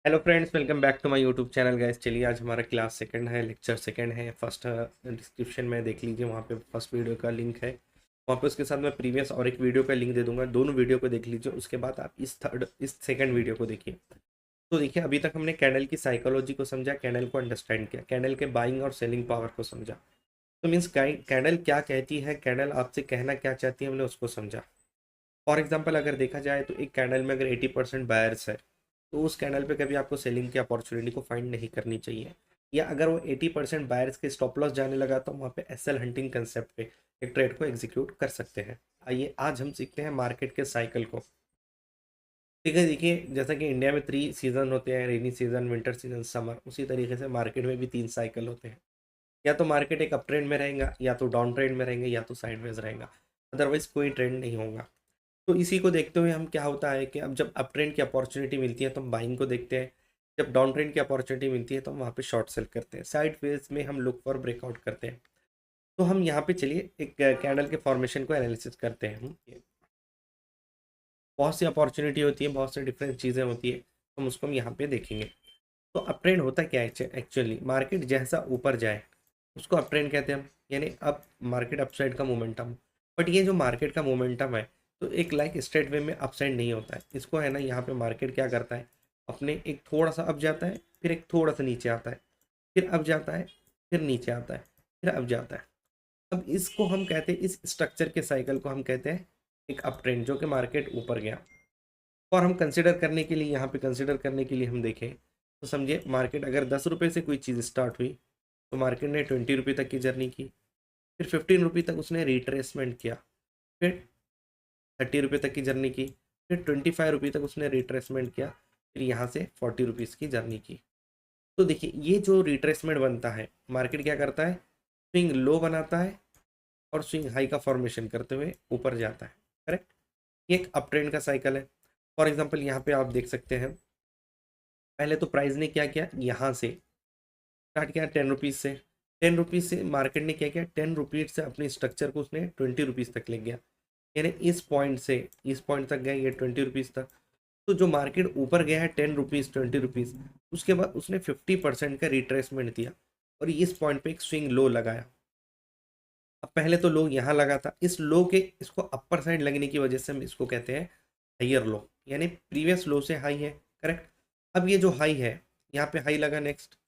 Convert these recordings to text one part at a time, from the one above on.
Hello friends, welcome back to my YouTube channel guys. चलिए, आज हमारा क्लास सेकंड है, लेक्चर सेकंड है। फर्स्ट डिस्क्रिप्शन में देख लीजिए, वहाँ पे फर्स्ट वीडियो का लिंक है। वहाँ पे उसके साथ मैं प्रीवियस और एक वीडियो का लिंक दे दूंगा। दोनों वीडियो को देख लीजिए, उसके बाद आप इस सेकंड वीडियो को देखिए। तो देखिए, अभी तक हमने कैंडल की साइकोलॉजी को समझा, कैंडल को अंडरस्टैंड किया, कैंडल के बाइंग और सेलिंग पावर को समझा। तो मीन्स कैंडल क्या कहती है, कैंडल आपसे कहना क्या चाहती है, हमने उसको समझा। फॉर एग्जाम्पल, अगर देखा जाए तो एक कैंडल में अगर 80% बायर्स है, तो उस कैंडल पे कभी आपको सेलिंग की अपॉर्चुनिटी को फाइंड नहीं करनी चाहिए। या अगर वो 80% बायर्स के स्टॉप लॉस जाने लगा, तो वहाँ पे एसएल हंटिंग कंसेप्ट पे एक ट्रेड को एग्जीक्यूट कर सकते हैं। आइए आज हम सीखते हैं मार्केट के साइकिल को। ठीक है, देखिए, जैसा कि इंडिया में 3 सीजन होते हैं, rainy season, winter season, summer, उसी तरीके से मार्केट में भी 3 साइकिल होते हैं। या तो मार्केट एक अप ट्रेंड में रहेगा, या तो डाउन ट्रेंड में रहेंगे, या तो साइडवेज रहेगा। अदरवाइज कोई ट्रेंड नहीं होगा। तो इसी को देखते हुए हम क्या होता है कि अब जब अप ट्रेंड की अपॉर्चुनिटी मिलती है तो हम बाइंग को देखते हैं। जब डाउन ट्रेंड की अपॉर्चुनिटी मिलती है तो हम वहाँ पे शॉर्ट सेल करते हैं। साइड फेज में हम लुक फॉर ब्रेकआउट करते हैं। तो हम यहाँ पे चलिए एक कैंडल के फॉर्मेशन को एनालिसिस करते हैं। बहुत सी अपॉर्चुनिटी होती है, बहुत सी डिफरेंट चीज़ें होती है, हम उसको हम यहाँ पे देखेंगे। तो अप ट्रेंड होता क्या है एक्चुअली? मार्केट जैसा ऊपर जाए उसको अप ट्रेंड कहते हैं हम, यानी अब मार्केट अपसाइड का मोमेंटम। बट ये जो मार्केट का मोमेंटम है, तो एक लाइक स्ट्रेट वे में अपसाइड नहीं होता है। इसको है ना, यहाँ पे मार्केट क्या करता है, अपने एक थोड़ा सा अप जाता है, फिर एक थोड़ा सा नीचे आता है, फिर अप जाता है, फिर नीचे आता है, फिर अप जाता है। अब इसको हम कहते हैं, इस स्ट्रक्चर के साइकिल को हम कहते हैं एक अप ट्रेंड, जो कि मार्केट ऊपर गया। और हम कंसिडर करने के लिए, यहाँ पे कंसिडर करने के लिए हम देखें तो समझिए, मार्केट अगर 10 रुपये से कोई चीज़ स्टार्ट हुई, तो मार्केट ने 20 रुपये तक की जर्नी की, फिर 15 रुपये तक उसने रिट्रेसमेंट किया, फिर 30 रुपये तक की जर्नी की, फिर 25 रुपये तक उसने रिट्रेसमेंट किया, फिर यहाँ से 40 रुपीज़ की जर्नी की। तो देखिए, ये जो रिट्रेसमेंट बनता है, मार्केट क्या करता है, स्विंग लो बनाता है और स्विंग हाई का फॉर्मेशन करते हुए ऊपर जाता है। करेक्ट? ये एक अप ट्रेंड का साइकिल है। फॉर एग्जाम्पल, यहाँ पे आप देख सकते हैं, पहले तो प्राइस ने क्या किया, यहाँ से स्टार्ट किया 10 रुपीज़ से। 10 रुपीज़ से मार्केट ने क्या किया, 10 रुपीज़ से अपने स्ट्रक्चर को उसने 20 रुपीज़ तक ले गया। यानी इस पॉइंट से इस पॉइंट तक गया, ये 20 रुपीज़ तक। तो जो मार्केट ऊपर गया है 10 रुपीज़, 20 रुपीज़, उसके बाद उसने 50% का रिट्रेसमेंट दिया और इस पॉइंट पे एक स्विंग लो लगाया। अब पहले तो लो यहाँ लगा था, इस लो के इसको अपर साइड लगने की वजह से हम इसको कहते हैं हाइयर लो, यानी प्रीवियस लो से हाई है। करेक्ट? अब ये जो हाई है, यहाँ पे हाई लगा नेक्स्ट।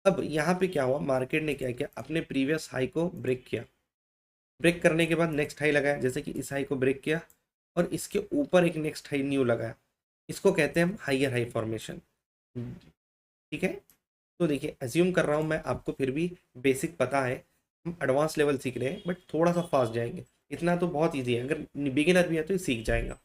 अब यहाँ पे क्या हुआ, मार्केट ने क्या किया, अपने प्रीवियस हाई को ब्रेक किया। ब्रेक करने के बाद नेक्स्ट हाई लगाया, जैसे कि इस हाई को ब्रेक किया और इसके ऊपर एक नेक्स्ट हाई न्यू लगाया। इसको कहते हैं हम हाइयर हाई फॉर्मेशन। ठीक है? तो देखिए, एज्यूम कर रहा हूँ मैं, आपको फिर भी बेसिक पता है। हम एडवांस लेवल सीख रहे हैं, बट थोड़ा सा फास्ट जाएंगे। इतना तो बहुत ईजी है, अगर बिगिनर भी है तो ये सीख जाएगा।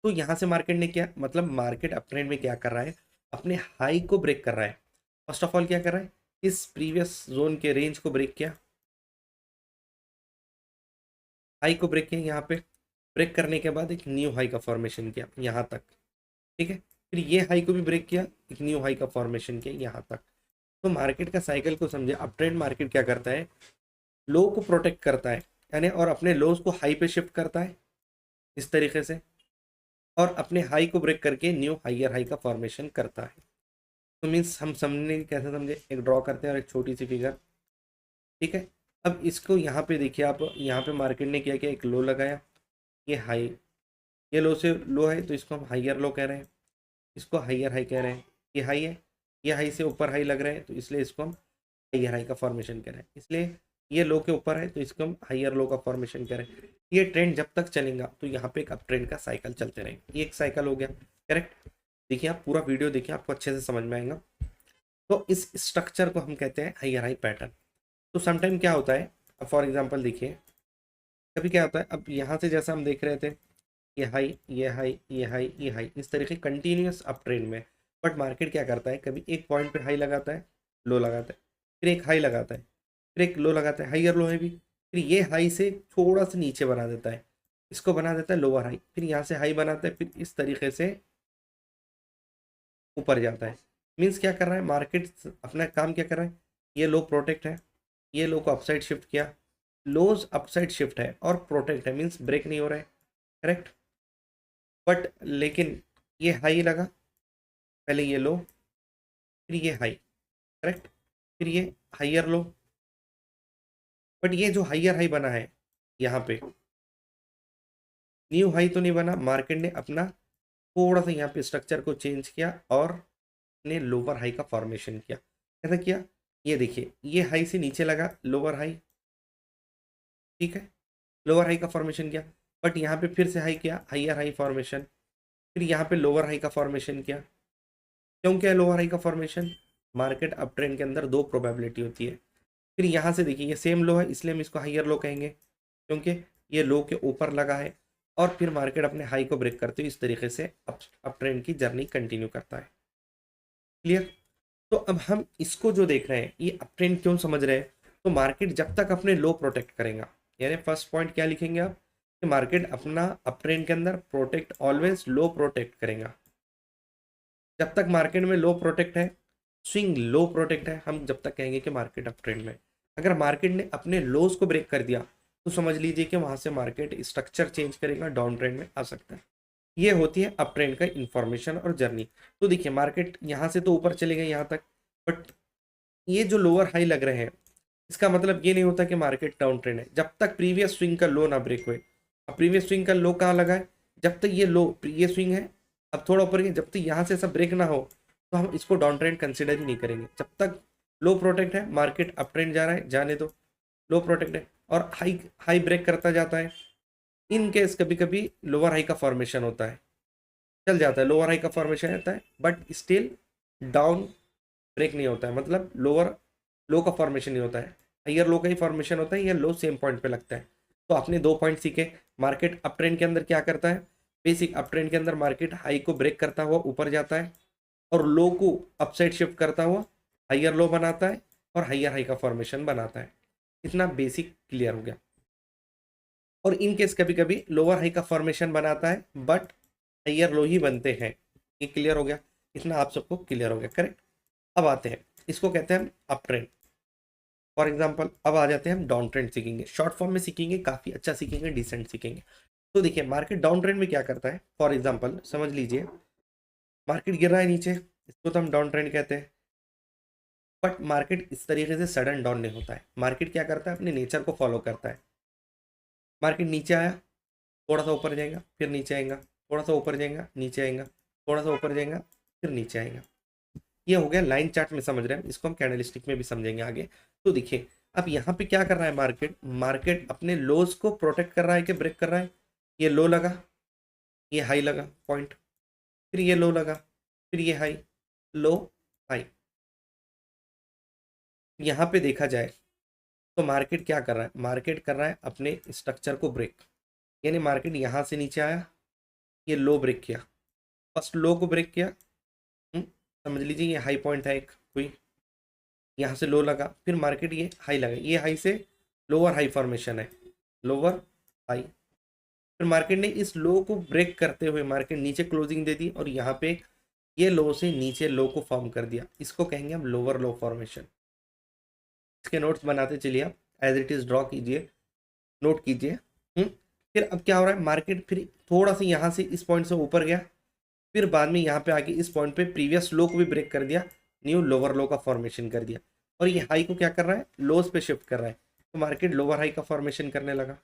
तो यहाँ से मार्केट ने क्या, मतलब मार्केट अप ट्रेंड में क्या कर रहा है, अपने हाई को ब्रेक कर रहा है। फर्स्ट ऑफ ऑल क्या कर रहा है, इस प्रीवियस जोन के रेंज को ब्रेक किया, हाई को ब्रेक किया यहाँ पे। ब्रेक करने के बाद एक न्यू हाई का फॉर्मेशन किया यहाँ तक। ठीक है? फिर ये हाई को भी ब्रेक किया, एक न्यू हाई का फॉर्मेशन किया यहाँ तक। तो मार्केट का साइकिल को समझे, अप ट्रेंड मार्केट क्या करता है, लो को प्रोटेक्ट करता है, यानी और अपने लोज को हाई पे शिफ्ट करता है इस तरीके से, और अपने हाई को ब्रेक करके न्यू हाइयर हाई का फॉर्मेशन करता है। तो मीन्स हम समझने कैसे समझे, एक ड्रॉ करते हैं और एक छोटी सी फिगर। ठीक है? अब इसको यहाँ पे देखिए आप, यहाँ पे मार्केट ने क्या किया, एक लो लगाया, ये हाई, ये लो से लो है तो इसको हम हाइयर लो कह रहे हैं, इसको हाइयर हाई कह रहे हैं। ये हाई है, ये हाई से ऊपर हाई लग रहा है, तो इसलिए इसको हम हाइयर हाई का फॉर्मेशन कह रहे हैं। इसलिए ये लो के ऊपर है तो इसको हम हाइयर लो का फॉर्मेशन करें। ये ट्रेंड जब तक चलेगा तो यहाँ पे एक अप ट्रेंड का साइकिल चलते रहेंगे। ये एक साइकिल हो गया। करेक्ट? देखिए, आप पूरा वीडियो देखिए, आपको अच्छे से समझ में आएगा। तो इस स्ट्रक्चर को हम कहते हैं हाइयर हाई पैटर्न। तो समटाइम क्या होता है, अब फॉर एग्जांपल देखिए, कभी क्या होता है, अब यहाँ से जैसा हम देख रहे थे, ये हाई, ये हाई, ये हाई, ये हाई, इस तरीके कंटिन्यूस अप ट्रेंड में। बट मार्केट क्या करता है, कभी एक पॉइंट पे हाई लगाता है, लो लगाता है, फिर एक हाई लगाता है, फिर एक लो लगाता है, हाइयर लो है भी, फिर ये हाई से थोड़ा सा नीचे बना देता है, इसको बना देता है लोअर हाई, फिर यहाँ से हाई बनाता है, फिर इस तरीके से ऊपर जाता है। मीन्स क्या कर रहा है मार्केट, अपना काम क्या कर रहा है, ये लो प्रोटेक्ट है, ये लो को अपसाइड शिफ्ट किया, लोज अपसाइड शिफ्ट है और प्रोटेक्ट है, मीन्स ब्रेक नहीं हो रहा है। करेक्ट? बट लेकिन ये हाई लगा, पहले ये लो, फिर ये हाई, करेक्ट, फिर ये हायर लो। बट ये जो हायर हाई बना है यहाँ पे, न्यू हाई तो नहीं बना, मार्केट ने अपना थोड़ा सा यहाँ पे स्ट्रक्चर को चेंज किया और ने लोअर हाई का फॉर्मेशन किया। कैसा किया, ये देखिए, ये हाई से नीचे लगा लोअर हाई, ठीक है, लोअर हाई का फॉर्मेशन किया। बट यहाँ पे फिर से हाई किया, हायर हाई फॉर्मेशन, फिर यहाँ पे लोअर हाई का फॉर्मेशन किया। क्यों किया लोअर हाई का फॉर्मेशन, मार्केट अप ट्रेंड के अंदर दो प्रोबेबिलिटी होती है। फिर यहाँ से देखिए, ये सेम लो है इसलिए हम इसको हायर लो कहेंगे, क्योंकि ये लो के ऊपर लगा है। और फिर मार्केट अपने हाई को ब्रेक करते हुए इस तरीके से अप ट्रेंड की जर्नी कंटिन्यू करता है। क्लियर। तो अब हम इसको जो देख रहे हैं, ये अप ट्रेंड क्यों समझ रहे हैं, तो मार्केट जब तक अपने लो प्रोटेक्ट करेगा, यानी फर्स्ट पॉइंट क्या लिखेंगे आप, कि मार्केट अपना अप ट्रेंड के अंदर प्रोटेक्ट ऑलवेज लो प्रोटेक्ट करेगा। जब तक मार्केट में लो प्रोटेक्ट है, स्विंग लो प्रोटेक्ट है, हम जब तक कहेंगे कि मार्केट अप ट्रेंड में। अगर मार्केट ने अपने लोज को ब्रेक कर दिया तो समझ लीजिए कि वहां से मार्केट स्ट्रक्चर चेंज करेगा, डाउन ट्रेंड में आ सकता है। ये होती है अप ट्रेंड का इंफॉर्मेशन और जर्नी। तो देखिए, मार्केट यहाँ से तो ऊपर चले गए यहाँ तक, बट ये जो लोअर हाई लग रहे हैं, इसका मतलब ये नहीं होता कि मार्केट डाउन ट्रेंड है जब तक प्रीवियस स्विंग का लो ना ब्रेक हुए। अब प्रीवियस स्विंग का लो कहाँ लगा है, जब तक ये लो, ये स्विंग है अब थोड़ा ऊपर गया, जब तक यहाँ से सब ब्रेक ना हो तो हम इसको डाउन ट्रेंड कंसिडर ही नहीं करेंगे। जब तक लो प्रोटेक्ट है, मार्केट अप ट्रेंड जा रहा है, जाने दो, लो प्रोटेक्ट है और हाई हाई ब्रेक करता जाता है। इन केस कभी कभी लोअर हाई का फॉर्मेशन होता है, चल जाता है, लोअर हाई का फॉर्मेशन रहता है, बट स्टिल डाउन ब्रेक नहीं होता है, मतलब लोअर लो का फॉर्मेशन नहीं होता है, हायर लो का ही फॉर्मेशन होता है, या लो सेम पॉइंट पे लगता है। तो आपने दो पॉइंट सीखे, मार्केट अप ट्रेंड के अंदर क्या करता है, बेसिक अप ट्रेंड के अंदर मार्केट हाई को ब्रेक करता हुआ ऊपर जाता है और लो को अपसाइड शिफ्ट करता हुआ हायर लो बनाता है और हायर हाई का फॉर्मेशन बनाता है। इतना बेसिक क्लियर हो गया। और इन केस कभी कभी लोअर हाई का फॉर्मेशन बनाता है बट हायर लो ही बनते हैं। ये क्लियर हो गया, इतना आप सबको क्लियर हो गया, करेक्ट। अब आते हैं, इसको कहते हैं हम अप ट्रेंड। फॉर एग्जाम्पल अब आ जाते हैं हम डाउन ट्रेंड सीखेंगे, शॉर्ट फॉर्म में सीखेंगे, काफ़ी अच्छा सीखेंगे, डिसेंट सीखेंगे। तो देखिए, मार्केट डाउन ट्रेंड में क्या करता है, फॉर एग्जाम्पल समझ लीजिए, मार्केट गिर रहा है नीचे, इसको तो हम डाउन ट्रेंड कहते हैं। बट मार्केट इस तरीके से सडन डाउन नहीं होता है, मार्केट क्या करता है, अपने नेचर को फॉलो करता है। मार्केट नीचे आया, थोड़ा सा ऊपर जाएगा, फिर नीचे आएगा, थोड़ा सा ऊपर जाएगा, नीचे आएगा, थोड़ा सा ऊपर जाएगा, फिर नीचे आएगा। ये हो गया लाइन चार्ट में, समझ रहे हैं, इसको हम कैंडलस्टिक में भी समझेंगे आगे। तो देखिए, अब यहाँ पे क्या कर रहा है मार्केट, मार्केट अपने लोज को प्रोटेक्ट कर रहा है कि ब्रेक कर रहा है। ये लो लगा, ये हाई लगा पॉइंट, फिर ये लो लगा, फिर ये हाई, लो, हाई। यहाँ पे देखा जाए तो मार्केट क्या कर रहा है, मार्केट कर रहा है अपने स्ट्रक्चर को ब्रेक, यानी मार्केट यहाँ से नीचे आया, ये लो ब्रेक किया, फर्स्ट लो को ब्रेक किया। समझ लीजिए ये हाई पॉइंट था एक, हुई, यहाँ से लो लगा, फिर मार्केट ये हाई लगा, ये हाई से लोअर हाई फॉर्मेशन है, लोअर हाई। फिर मार्केट ने इस लो को ब्रेक करते हुए मार्केट नीचे क्लोजिंग दे दी और यहाँ पे ये लो से नीचे लो को फॉर्म कर दिया, इसको कहेंगे हम लोअर लो फॉर्मेशन। इसके नोट्स बनाते चलिए आप, एज इट इज ड्रॉ कीजिए, नोट कीजिए। फिर अब क्या हो रहा है, मार्केट फिर थोड़ा सा यहाँ से इस पॉइंट से ऊपर गया, फिर बाद में यहाँ पे आके इस पॉइंट पे प्रीवियस लो को भी ब्रेक कर दिया, न्यू लोअर लो का फॉर्मेशन कर दिया, और ये हाई को क्या कर रहा है, लोस पे शिफ्ट कर रहा है, तो मार्केट लोअर हाई का फॉर्मेशन करने लगा।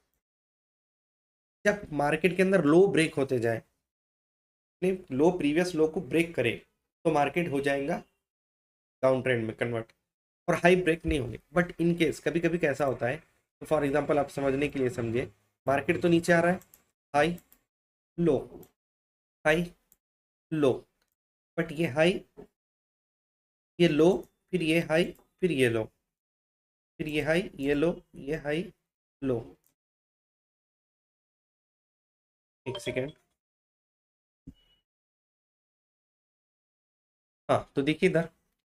जब मार्केट के अंदर लो ब्रेक होते जाए, लो प्रीवियस लो को ब्रेक करे, तो मार्केट हो जाएगा डाउन ट्रेंड में कन्वर्ट, और हाई ब्रेक नहीं होंगे। बट इन केस कभी कभी कैसा होता है, तो फॉर एग्जांपल आप समझने के लिए समझिए, मार्केट तो नीचे आ रहा है, high low, high low, but ये हाई, ये लो, फिर ये हाई, फिर ये लो, फिर ये हाई, ये लो, ये हाई, लो। एक सेकेंड, हाँ तो देखिए इधर,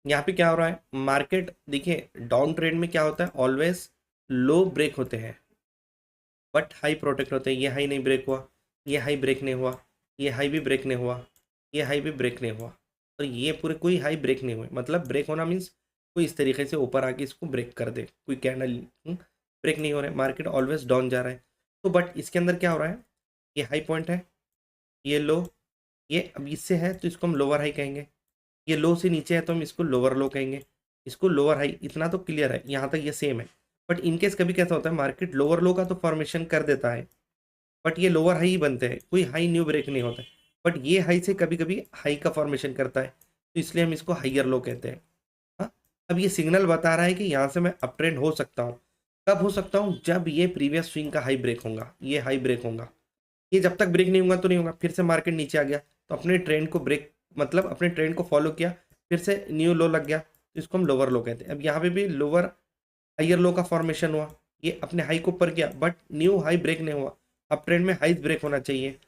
यहाँ पे क्या हो रहा है, मार्केट देखिए डाउन ट्रेंड में क्या होता है, ऑलवेज लो ब्रेक होते हैं बट हाई प्रोटेक्ट होते हैं। ये हाई नहीं ब्रेक हुआ, ये हाई ब्रेक नहीं हुआ, ये हाई भी ब्रेक नहीं हुआ, ये हाई भी ब्रेक नहीं हुआ, और ये पूरे कोई हाई ब्रेक नहीं हुए। मतलब ब्रेक होना मीन्स कोई इस तरीके से ऊपर आके इसको ब्रेक कर दे, कोई कैंडल ब्रेक नहीं हो रहा है, मार्केट ऑलवेज डाउन जा रहा है। तो बट इसके अंदर क्या हो रहा है, ये हाई पॉइंट है, ये लो, ये अब इससे है तो इसको हम लोअर हाई कहेंगे, ये लो से नीचे है तो हम इसको लोअर लो कहेंगे, इसको लोअर हाई, इतना तो क्लियर है, यहाँ तक ये सेम है। बट इनकेस कभी कैसा होता है, मार्केट लोअर लो का तो फॉर्मेशन कर देता है, बट ये लोअर हाई ही बनते हैं, कोई हाई न्यू ब्रेक नहीं होता है। बट ये हाई से कभी कभी हाई का फॉर्मेशन करता है, तो इसलिए हम इसको हाइयर लो कहते हैं। हाँ, अब ये सिग्नल बता रहा है कि यहाँ से मैं अप ट्रेंड हो सकता हूँ। कब हो सकता हूँ? जब ये प्रीवियस स्विंग का हाई ब्रेक होगा, ये हाई ब्रेक होगा। ये जब तक ब्रेक नहीं होगा तो नहीं होगा, फिर से मार्केट नीचे आ गया तो अपने ट्रेंड को ब्रेक, मतलब अपने ट्रेंड को फॉलो किया, फिर से न्यू लो लग गया, तो इसको हम लोअर लो कहते हैं। अब यहाँ पे भी लोअर हाइयर लो का फॉर्मेशन हुआ, ये अपने हाई को ऊपर किया बट न्यू हाई ब्रेक नहीं हुआ। अब ट्रेंड में हाई ब्रेक होना चाहिए,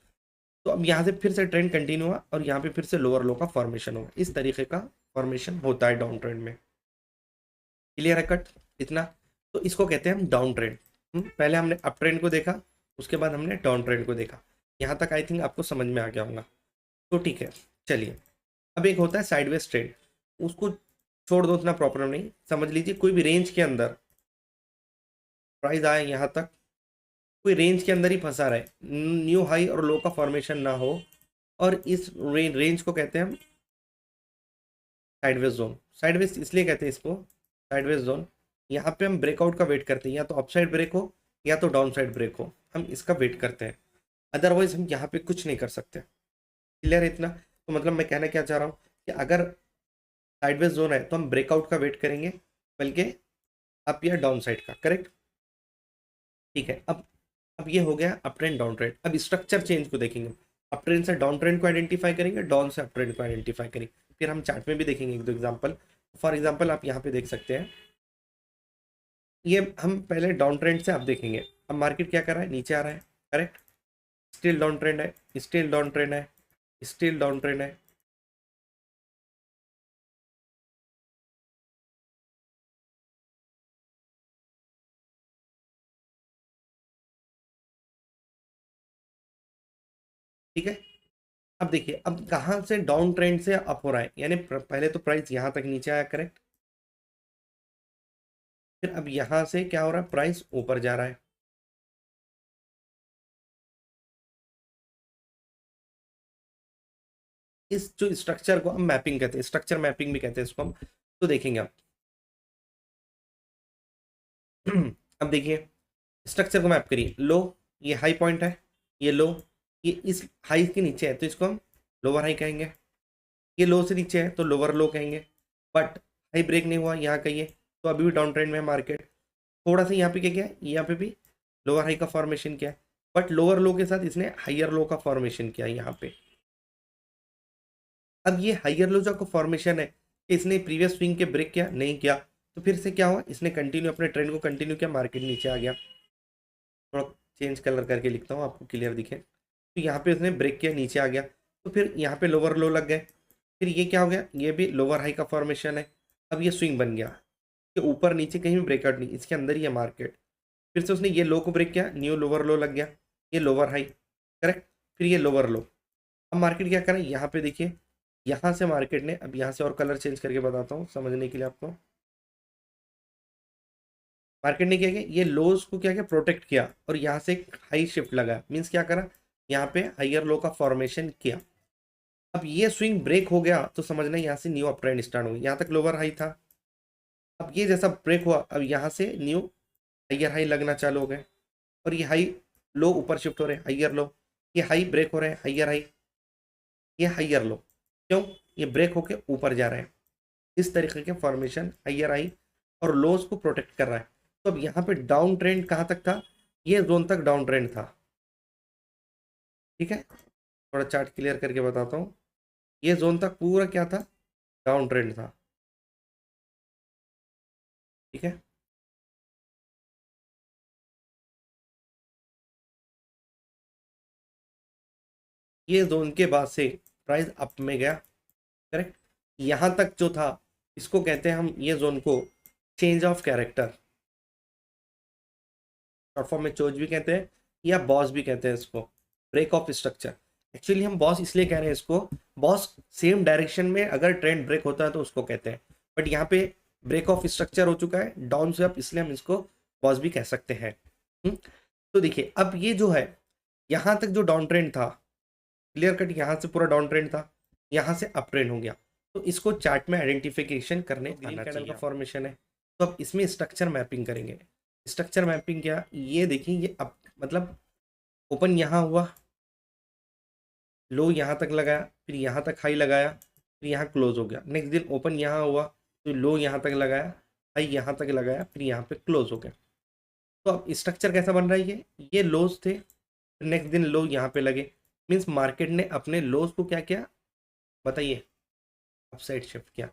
तो अब यहाँ से फिर से ट्रेंड कंटिन्यू हुआ और यहाँ पे फिर से लोअर लो का फॉर्मेशन हुआ। इस तरीके का फॉर्मेशन होता है डाउन ट्रेंड में। क्लियर है कट इतना? तो इसको कहते हैं हम डाउन ट्रेंड। पहले हमने अप ट्रेंड को देखा, उसके बाद हमने डाउन ट्रेंड को देखा। यहाँ तक आई थिंक आपको समझ में आ गया होगा। तो ठीक है, चलिए अब एक होता है साइडवेज ट्रेंड, उसको छोड़ दो, उतना प्रॉब्लम नहीं। समझ लीजिए कोई भी रेंज के अंदर प्राइस आए, यहाँ तक कोई रेंज के अंदर ही फंसा रहे, न्यू हाई और लो का फॉर्मेशन ना हो, और इस रेंज को कहते हैं हम साइडवेज जोन। साइडवेज इसलिए कहते हैं इसको साइडवेज जोन। यहाँ पे हम ब्रेकआउट का वेट करते हैं, या तो अपसाइड ब्रेक हो या तो डाउन साइड ब्रेक हो, हम इसका वेट करते हैं। अदरवाइज हम यहाँ पे कुछ नहीं कर सकते। क्लियर है इतना? तो मतलब मैं कहना क्या चाह रहा हूँ कि अगर साइडवेज जोन है तो हम ब्रेकआउट का वेट करेंगे, बल्कि अप या डाउन साइड का। करेक्ट? ठीक है। अब ये हो गया अप ट्रेंड डाउन ट्रेंड। अब स्ट्रक्चर चेंज को देखेंगे, अप ट्रेंड से डाउन ट्रेंड को आइडेंटिफाई करेंगे, डाउन से अप ट्रेंड को आइडेंटिफाई करेंगे। फिर हम चार्ट में भी देखेंगे एक दो एग्जांपल। फॉर एग्जांपल आप यहाँ पे देख सकते हैं, ये हम पहले डाउन ट्रेंड से अब देखेंगे। अब मार्केट क्या कर रहा है? नीचे आ रहा है। करेक्ट? स्टिल डाउन ट्रेंड है, स्टिल डाउन ट्रेंड है, स्टिल डाउन ट्रेंड है। ठीक है। अब देखिए, अब कहाँ से डाउन ट्रेंड से अप हो रहा है, यानी पहले तो प्राइस यहाँ तक नीचे आया। करेक्ट? फिर अब यहाँ से क्या हो रहा है? प्राइस ऊपर जा रहा है। इस जो स्ट्रक्चर को हम मैपिंग कहते हैं, स्ट्रक्चर मैपिंग भी कहते हैं इसको हम। तो देखेंगे आप अब देखिए, स्ट्रक्चर को मैप करिए। लो, ये हाई पॉइंट है, ये लो, ये इस हाई के नीचे है तो इसको हम लोअर हाई कहेंगे। ये लो से नीचे है तो लोअर लो कहेंगे। बट हाई ब्रेक नहीं हुआ यहाँ कहिए, तो अभी भी डाउन ट्रेंड में है मार्केट। थोड़ा सा यहाँ पे क्या किया है, यहाँ पे भी लोअर हाई का फॉर्मेशन किया है, बट लोअर लो के साथ इसने हाइयर लो का फॉर्मेशन किया है यहाँ पे। अब ये हाइयर लो जो फॉर्मेशन है, इसने प्रीवियस स्विंग के ब्रेक किया नहीं किया, तो फिर से क्या हुआ, इसने कंटिन्यू अपने ट्रेंड को कंटिन्यू किया, मार्केट नीचे आ गया। थोड़ा चेंज कलर करके लिखता हूँ आपको क्लियर दिखे। तो यहाँ पे इसने ब्रेक किया, नीचे आ गया, तो फिर यहाँ पे लोअर लो लग गए। फिर ये क्या हो गया, ये भी लोअर हाई का फॉर्मेशन है। अब ये स्विंग बन गया कि ऊपर नीचे कहीं भी ब्रेकआउट नहीं, इसके अंदर ही है मार्केट। फिर से उसने ये लो को ब्रेक किया, न्यू लोअर लो लग गया, ये लोअर हाई। करेक्ट? फिर ये लोअर लो। अब मार्केट क्या करें, यहाँ पे देखिए, यहाँ से मार्केट ने, अब यहाँ से और कलर चेंज करके बताता हूँ समझने के लिए आपको। मार्केट ने क्या किया, ये लोज को क्या किया, प्रोटेक्ट किया, और यहाँ से एक हाई शिफ्ट लगा, मीन्स क्या करा, यहाँ पे हाइयर लो का फॉर्मेशन किया। अब ये स्विंग ब्रेक हो गया तो समझना यहाँ से न्यू अप ट्रेंड स्टार्ट हो गया। यहाँ तक लोअर हाई था, अब ये जैसा ब्रेक हुआ, अब यहाँ से न्यू हाइयर हाई लगना चालू हो गए, और ये हाई लो ऊपर शिफ्ट हो रहे हैं, हाइयर लो, ये हाई ब्रेक हो रहे हैं, हाइयर हाई, ये हाइयर लो। क्यों? ये ब्रेक होके ऊपर जा रहे हैं। इस तरीके के फॉर्मेशन हाइयर हाई और लोज को प्रोटेक्ट कर रहा है। तो अब यहाँ पे डाउन ट्रेंड कहाँ तक था, ये जोन तक डाउन ट्रेंड था। ठीक है, थोड़ा चार्ट क्लियर करके बताता हूँ। ये जोन तक पूरा क्या था, डाउन ट्रेंड था। ठीक है, ये जोन के बाद से प्राइस अप में गया। करेक्ट? यहाँ तक जो था, इसको कहते हैं हम, ये जोन को change of character, short form में चोज भी कहते हैं या बॉस भी कहते हैं इसको, ब्रेक ऑफ स्ट्रक्चर। एक्चुअली हम बॉस इसलिए कह रहे हैं इसको, बॉस सेम डायरेक्शन में अगर ट्रेंड ब्रेक होता है तो उसको कहते हैं, बट यहाँ पे ब्रेक ऑफ स्ट्रक्चर हो चुका है डाउन से अप, इसलिए हम इसको बॉस भी कह सकते हैं। तो देखिए, अब ये जो है, यहाँ तक जो डाउन ट्रेंड था, क्लियर कट, यहाँ से पूरा डाउन ट्रेंड था, यहाँ से अप ट्रेंड हो गया। तो इसको चार्ट में आइडेंटिफिकेशन करने ग्रीन कैंडल का फॉर्मेशन है। तो अब इसमें स्ट्रक्चर मैपिंग करेंगे। स्ट्रक्चर मैपिंग क्या, ये देखिए, ये अब मतलब ओपन यहाँ हुआ, लो यहाँ तक लगाया, फिर यहाँ तक हाई लगाया, फिर यहाँ क्लोज हो गया। नेक्स्ट दिन ओपन यहाँ हुआ तो लो यहाँ तक लगाया, हाई यहाँ तक लगाया, फिर यहाँ पे क्लोज हो गया। तो अब स्ट्रक्चर कैसा बन रहा है, ये लोज थे, फिर नेक्स्ट दिन लो यहाँ पे लगे। मीन्स मार्केट ने अपने लोज को क्या किया बताइए, अपसाइड शिफ्ट किया।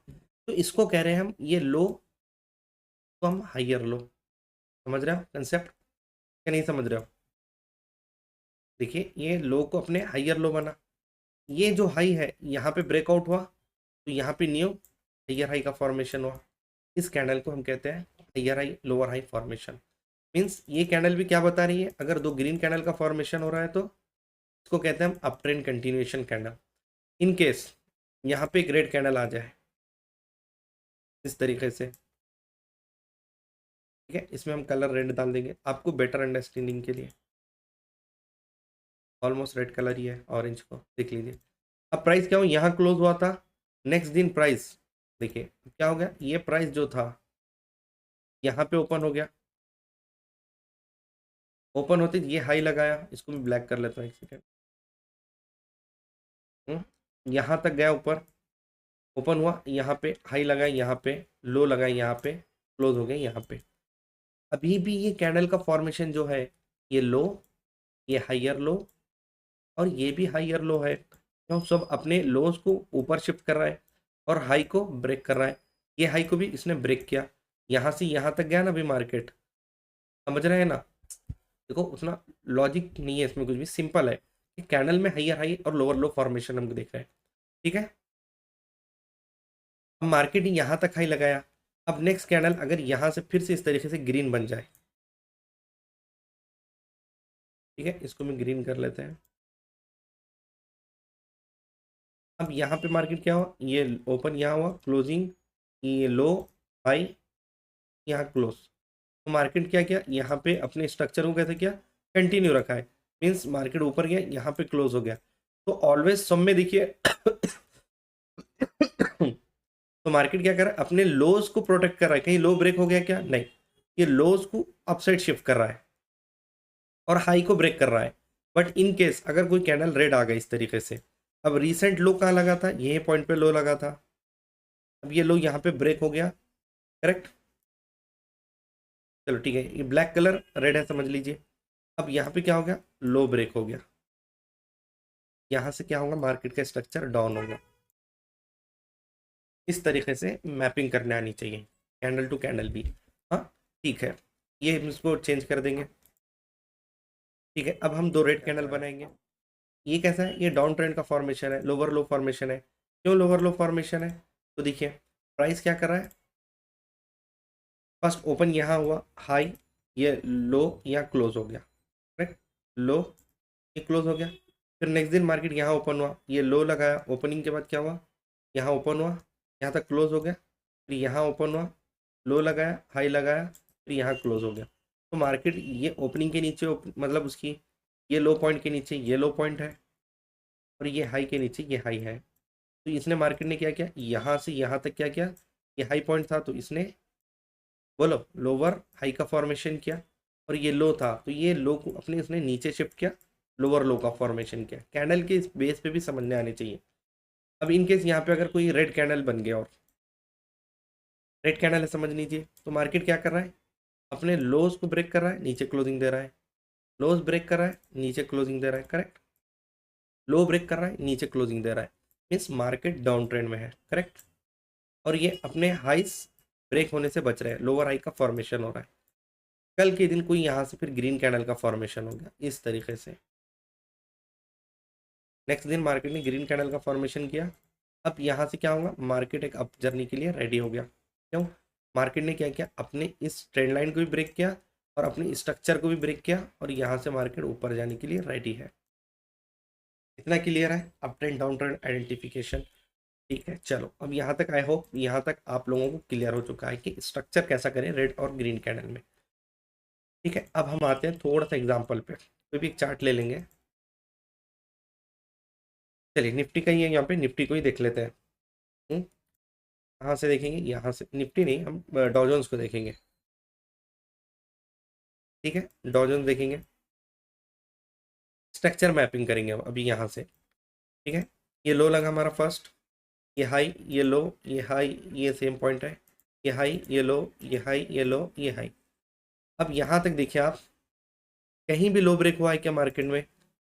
तो इसको कह रहे हैं हम, ये लो तो हम हाइयर लो। समझ रहे हो कंसेप्ट क्या नहीं समझ रहे हो? देखिए ये लो को अपने हाइयर लो बना, ये जो हाई है यहाँ पे ब्रेकआउट हुआ तो यहाँ पे न्यू हाइयर हाई का फॉर्मेशन हुआ। इस कैंडल को हम कहते हैं higher high lower high formation. Means ये कैंडल भी क्या बता रही है, अगर दो ग्रीन कैंडल का फॉर्मेशन हो रहा है तो इसको कहते हैं हम up trend continuation candle. In case यहाँ पे एक रेड कैंडल आ जाए इस तरीके से, ठीक है, इसमें हम कलर रेड डाल देंगे आपको बेटर अंडरस्टैंडिंग के लिए। ऑलमोस्ट रेड कलर ही है, ऑरेंज को देख लीजिए। अब प्राइस क्या हो, यहाँ क्लोज हुआ था, नेक्स्ट दिन प्राइस देखिए क्या हो गया, ये प्राइस जो था यहाँ पे ओपन हो गया, ओपन होते ये हाई लगाया, इसको मैं ब्लैक कर लेता हूँ एक सेकेंड। यहाँ तक गया ऊपर, ओपन हुआ, यहाँ पे हाई लगाया, यहाँ पे लो लगाया, यहाँ पे क्लोज हो गया यहाँ पे। अभी भी ये कैंडल का फॉर्मेशन जो है, ये लो, ये हाइयर लो और ये भी हाइयर लो है, तो सब अपने लोज को ऊपर शिफ्ट कर रहा है और हाई को ब्रेक कर रहा है। ये हाई को भी इसने ब्रेक किया, यहाँ से यहाँ तक गया ना अभी मार्केट, समझ रहे हैं ना? देखो उतना लॉजिक नहीं है इसमें, कुछ भी सिंपल है कि कैंडल में हाइयर हाई और लोअर लो फॉर्मेशन हम देख रहे हैं, ठीक है। अब मार्केट यहाँ तक हाई लगाया, अब नेक्स्ट कैंडल अगर यहाँ से फिर से इस तरीके से ग्रीन बन जाए, ठीक है, इसको मैं ग्रीन कर लेते हैं। अब यहाँ पे मार्केट क्या हुआ, ये ओपन यहाँ हुआ, क्लोजिंग ये लो हाई, यहाँ क्लोज। तो मार्केट क्या किया, यहाँ पे अपने स्ट्रक्चर को कैसे किया, कंटिन्यू रखा है। मीन्स मार्केट ऊपर गया, यहाँ पे क्लोज हो गया। तो ऑलवेज सब में देखिए तो मार्केट क्या कर रहा है, अपने लोज को प्रोटेक्ट कर रहा है। कहीं लो ब्रेक हो गया क्या, नहीं, ये लोज को अपसाइड शिफ्ट कर रहा है और हाई को ब्रेक कर रहा है। बट इन केस अगर कोई कैंडल रेड आ गई इस तरीके से, अब रिसेंट लो कहाँ लगा था, ये पॉइंट पे लो लगा था, अब ये लो यहाँ पे ब्रेक हो गया, करेक्ट। चलो ठीक है, ये ब्लैक कलर रेड है समझ लीजिए। अब यहाँ पे क्या हो गया, लो ब्रेक हो गया, यहाँ से क्या होगा, मार्केट का स्ट्रक्चर डाउन होगा। इस तरीके से मैपिंग करने आनी चाहिए, कैंडल टू कैंडल भी। हाँ ठीक है, ये हम इसको चेंज कर देंगे, ठीक है। अब हम दो रेड कैंडल बनाएंगे। ये कैसा है, ये डाउन ट्रेंड का फॉर्मेशन है, लोअर लो फॉर्मेशन है। क्यों लोअर लो फॉर्मेशन है, तो देखिए प्राइस क्या कर रहा है, फर्स्ट ओपन यहाँ हुआ हाई, ये लो यहाँ क्लोज हो गया, करेक्ट, लो ये क्लोज हो गया। फिर नेक्स्ट दिन मार्केट यहाँ ओपन हुआ, ये लो लगाया, ओपनिंग के बाद क्या हुआ, यहाँ ओपन हुआ, यहाँ तक क्लोज हो गया, फिर यहाँ ओपन हुआ, लो लगाया, हाई लगाया, फिर यहाँ क्लोज हो गया। तो मार्केट ये ओपनिंग के नीचे मतलब उसकी ये लो पॉइंट के नीचे ये लो पॉइंट है और ये हाई के नीचे ये हाई है। तो इसने मार्केट ने क्या किया, यहाँ से यहाँ तक क्या किया, ये हाई पॉइंट था तो इसने बोलो लोअर हाई का फॉर्मेशन किया, और ये लो था तो ये लो को अपने इसने नीचे शिफ्ट किया, लोअर लो का फॉर्मेशन किया। कैंडल के इस बेस पे भी समझने आने चाहिए। अब इनकेस यहाँ पे अगर कोई रेड कैंडल बन गया और रेड कैंडल है समझ लीजिए, तो मार्केट क्या कर रहा है, अपने लोज को ब्रेक कर रहा है, नीचे क्लोजिंग दे रहा है, लोज ब्रेक कर रहा है, नीचे क्लोजिंग दे रहा है, करेक्ट, लो ब्रेक कर रहा है, नीचे क्लोजिंग दे रहा है। मीन्स मार्केट डाउन ट्रेंड में है, करेक्ट। और ये अपने हाइस ब्रेक होने से बच रहे हैं, लोअर हाई का फॉर्मेशन हो रहा है। कल के दिन कोई यहाँ से फिर ग्रीन कैंडल का फॉर्मेशन हो गया इस तरीके से, नेक्स्ट दिन मार्केट ने ग्रीन कैंडल का फॉर्मेशन किया। अब यहाँ से क्या होगा, मार्केट एक अप जर्नी के लिए रेडी हो गया। क्यों, मार्केट ने क्या किया, अपने इस ट्रेंड लाइन को भी ब्रेक किया और अपने स्ट्रक्चर को भी ब्रेक किया और यहाँ से मार्केट ऊपर जाने के लिए रेडी है। इतना क्लियर है, up trend down trend identification, ठीक है। चलो अब यहाँ तक आई होप यहाँ तक आप लोगों को क्लियर हो चुका है कि स्ट्रक्चर कैसा करें रेड और ग्रीन कैंडल में, ठीक है। अब हम आते हैं थोड़ा सा एग्जाम्पल पे, कोई भी एक चार्ट ले लेंगे। चलिए निफ्टी का ही है, यहाँ पे निफ्टी को ही देख लेते हैं। कहाँ से देखेंगे? यहाँ से। निफ्टी नहीं, हम डॉ जोन्स को देखेंगे। ठीक है, डॉ जोन्स देखेंगे, स्ट्रक्चर मैपिंग करेंगे हम अभी यहाँ से। ठीक है, ये लो लगा हमारा फर्स्ट, ये हाई, ये लो, ये हाई, ये सेम पॉइंट है, ये हाई, ये लो, ये हाई, ये लो, ये हाई। अब यहाँ तक देखिए आप, कहीं भी लो ब्रेक हुआ है क्या मार्केट में?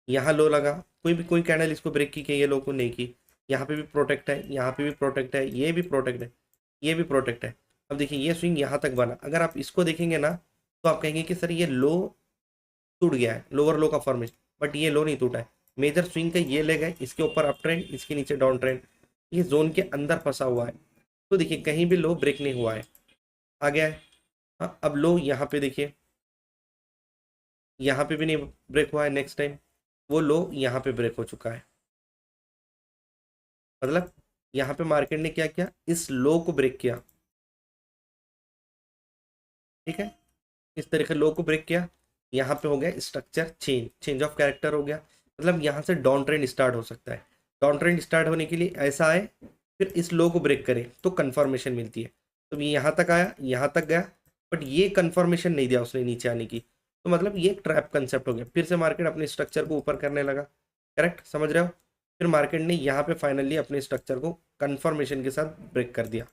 यहाँ लो लगा, कोई कैंडल इसको ब्रेक की, ये लो को नहीं की। यहाँ पे भी प्रोटेक्ट है, यहाँ पे भी प्रोटेक्ट है, ये भी प्रोटेक्ट है, ये भी प्रोटेक्ट है। अब देखिए ये स्विंग यहाँ तक बना, अगर आप इसको देखेंगे ना तो आप कहेंगे कि सर ये लो टूट गया है, लोअर लो का फॉर्मेशन, बट ये लो नहीं टूटा है। मेजर स्विंग का ये लेग है, इसके ऊपर अप ट्रेंड, इसके नीचे डाउन ट्रेंड, ये जोन के अंदर फंसा हुआ है। तो देखिए कहीं भी लो ब्रेक नहीं हुआ है, आ गया है। हाँ, अब लो यहाँ पे देखिए, यहाँ पे भी नहीं ब्रेक हुआ है, नेक्स्ट टाइम वो लो यहाँ पे ब्रेक हो चुका है। मतलब यहाँ पे मार्केट ने क्या किया, इस लो को ब्रेक किया। ठीक है, इस तरीके लो को ब्रेक किया, यहाँ पे हो गया structure change, change of character हो गया। मतलब यहाँ से डाउन ट्रेंड स्टार्ट हो सकता है। डाउन ट्रेंड स्टार्ट होने के लिए ऐसा आए, फिर इस लो को ब्रेक करे तो कंफर्मेशन मिलती है। तो ये यहाँ तक आया, यहाँ तक गया, बट ये कंफर्मेशन नहीं दिया उसने नीचे आने की, तो मतलब ये एक ट्रैप कंसेप्ट हो गया। फिर से मार्केट अपने स्ट्रक्चर को ऊपर करने लगा, करेक्ट, समझ रहे हो? फिर मार्केट ने यहाँ पे फाइनली अपने स्ट्रक्चर को कंफर्मेशन के साथ ब्रेक कर दिया।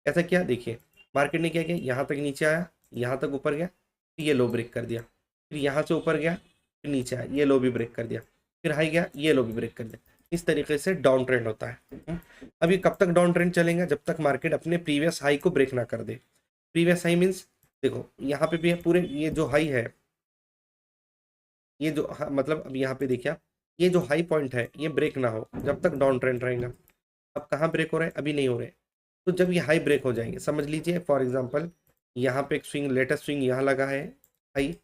ऐसा क्या, देखिए मार्केट ने क्या किया, यहाँ तक नीचे आया, यहाँ तक ऊपर गया, फिर ये लो ब्रेक कर दिया, फिर यहाँ से ऊपर गया, फिर नीचे आया, ये लो भी ब्रेक कर दिया, फिर हाई गया, ये लो भी ब्रेक कर दिया। इस तरीके से डाउन ट्रेंड होता है। अब ये कब तक डाउन ट्रेंड चलेगा? जब तक मार्केट अपने प्रीवियस हाई को ब्रेक ना कर दे। प्रीवियस हाई मीन्स देखो यहाँ पे भी है पूरे, ये जो हाई है, ये जो मतलब अब यहाँ पे देखिए आप, ये जो हाई पॉइंट है ये ब्रेक ना हो जब तक डाउन ट्रेंड रहेगा। अब कहाँ ब्रेक हो रहा है? अभी नहीं हो रहे। तो जब ये हाई ब्रेक हो जाएंगे, समझ लीजिए फॉर एग्जांपल यहाँ पे एक स्विंग, लेटेस्ट स्विंग यहाँ लगा है हाई,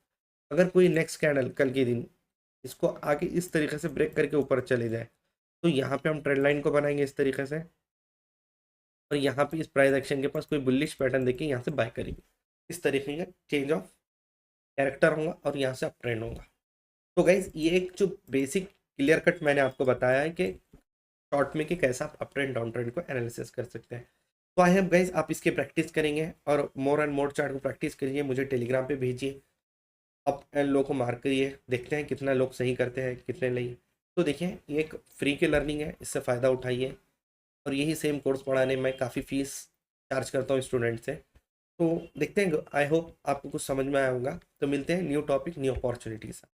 अगर कोई नेक्स्ट कैंडल कल के दिन इसको आगे इस तरीके से ब्रेक करके ऊपर चले जाए, तो यहाँ पे हम ट्रेंड लाइन को बनाएंगे इस तरीके से, और यहाँ पे इस प्राइस एक्शन के पास कोई बुलिश पैटर्न देके यहाँ से बाय करेंगे। इस तरीके का चेंज ऑफ कैरेक्टर होगा और यहाँ से अप ट्रेंड होगा। तो गाइज ये एक जो बेसिक क्लियर कट मैंने आपको बताया है कि शॉर्ट में कि कैसा आप अप ट्रेंड डाउन ट्रेंड को एनालिसिस कर सकते हैं। तो आई होप गाइज आप इसकी प्रैक्टिस करेंगे और मोर एंड मोर चार्ट को प्रैक्टिस करिए, मुझे टेलीग्राम पे भेजिए, अप एंड लो को मार्क करिए, देखते हैं कितना लोग सही करते हैं कितने नहीं। तो देखिए ये एक फ्री की लर्निंग है, इससे फ़ायदा उठाइए। और यही सेम कोर्स पढ़ाने में काफ़ी फीस चार्ज करता हूँ स्टूडेंट से। तो देखते हैं, आई होप आपको कुछ समझ में आया होगा। तो मिलते हैं न्यू टॉपिक न्यू अपॉर्चुनिटीज़।